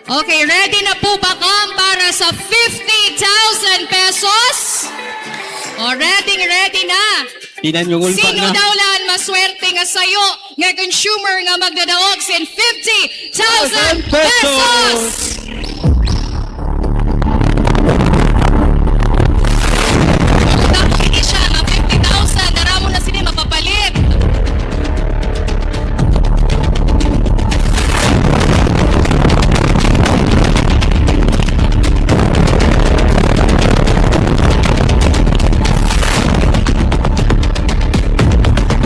Okay, ready na po ba kam para sa 50,000 pesos? O, ready na. Tinan yung ulpa Sino na. daw lang maswerte nga sayo nga consumer nga magdadaog sin 50,000 pesos? Hindi siya, nga 50,000, daramo na sila mapapalit.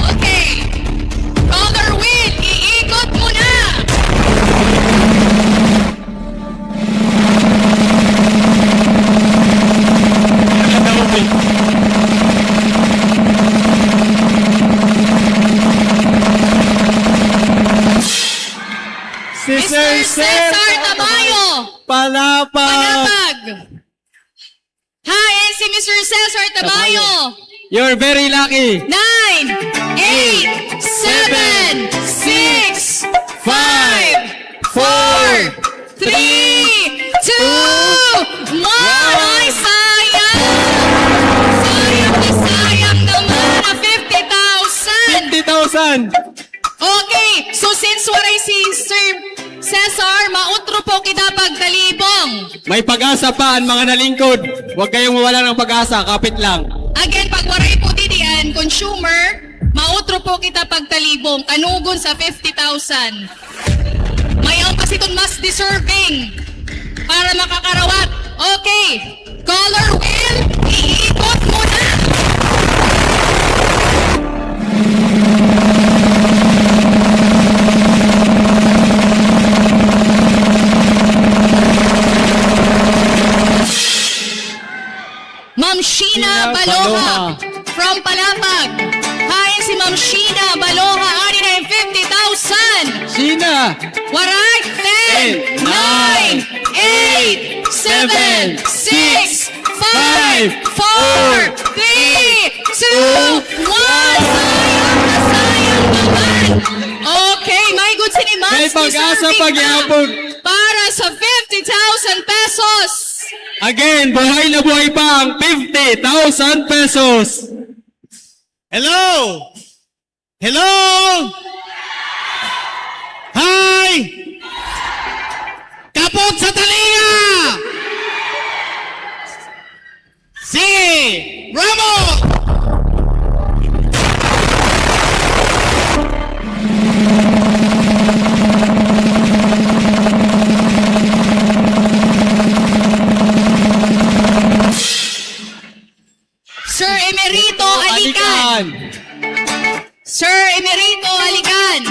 Okay, color wheel, iikot mo na. Si Mr. Cesar Tamayo, Palapag! Panapag. Hi, and si Mr. Cesar Tamayo. You're very lucky. 9, 8, 7, 6, 5, 4, 3, 2, 1. Ay, sayang! Sayang naman na 50,000. 50,000! Okay, so since waray si Sir Cesar, mautro po kita pagtalibong. May pag-asa pa ang mga nalingkod. Huwag kayong mawala ng pag-asa, kapit lang. Again, pag waray po didian, consumer, mautro po kita pagtalibong, kanugon sa 50,000. May ang pasiton mas deserving para makakarawat. Okay, color wheel, iikot mo na. Ma'am Sheena Baloha from Palapag. Hi, si Ma'am Sheena Baloha. Ani na yung 50,000. Sina! Waray, 10, 9, 8, 7, 6, 5, 4, 3, 2, 1. Sayang na sayang naman. Okay, may good sini Ma'am. May pag-asa pagyapon. Para sa 50,000 pesos. Again, buhay na buhay pa ang 50,000 pesos. Hello! Hello! Hi! Kapot sa talinga! Sige! Ramo! Sir Emerito Alican. Sir Emerito Alican.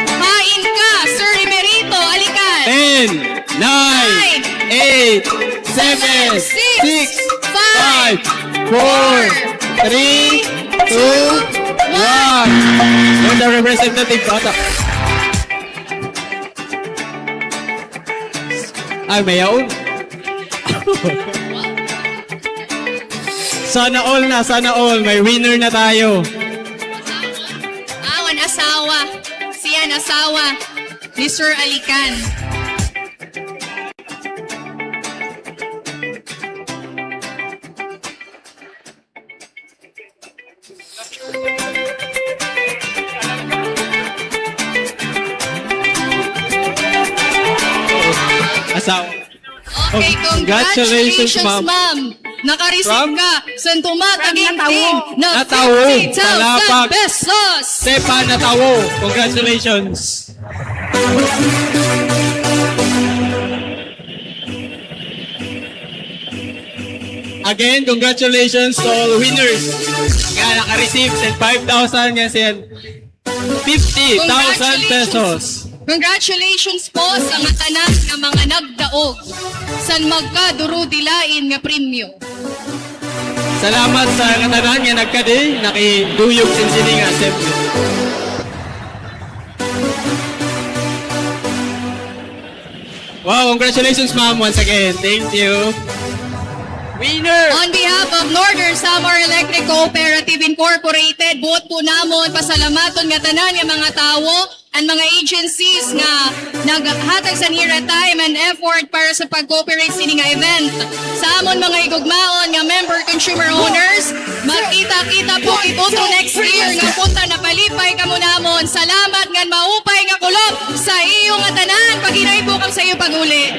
Kain ka, Sir Emerito Alican. 10, 9, 8, 7, 6, 5, 4, 3, 2, 1. You're the representative, bata. Ay, may yaon. Sana all na, sana all. May winner na tayo. Awan asawa. Siyan asawa ni Sir Alican. Asawa. Okay, congratulations, Congratulations, ma'am. ma'am. Nakareceive From? ka sa tumataging team na Natawo. 50,000 Palapag. pesos. Stepan Natawo. Congratulations. Again, congratulations to all winners. Nga naka-receive ng 5,000 nga siyan. 50,000 pesos. Congratulations po sa mga tanan nga mga nagdaog san magkaduro dilain nga premyo. Salamat sa katanan nga nagkadi, nakiduyog sin sini nga assembly. Wow, congratulations ma'am once again. Thank you. Winner! On behalf of Northern Samar Electric Cooperative Incorporated, buot po namon pasalamaton nga tanan nga mga tawo and mga agencies nga naghatag sa nira time and effort para sa pag-cooperate sini nga event. Sa amon mga igugmaon nga member consumer owners, magkita-kita po ituto next year nga punta na palipay kamo namon. Salamat nga maupay nga kulop sa iyo nga tanan pag hinay po kam sa iyo pag-uli.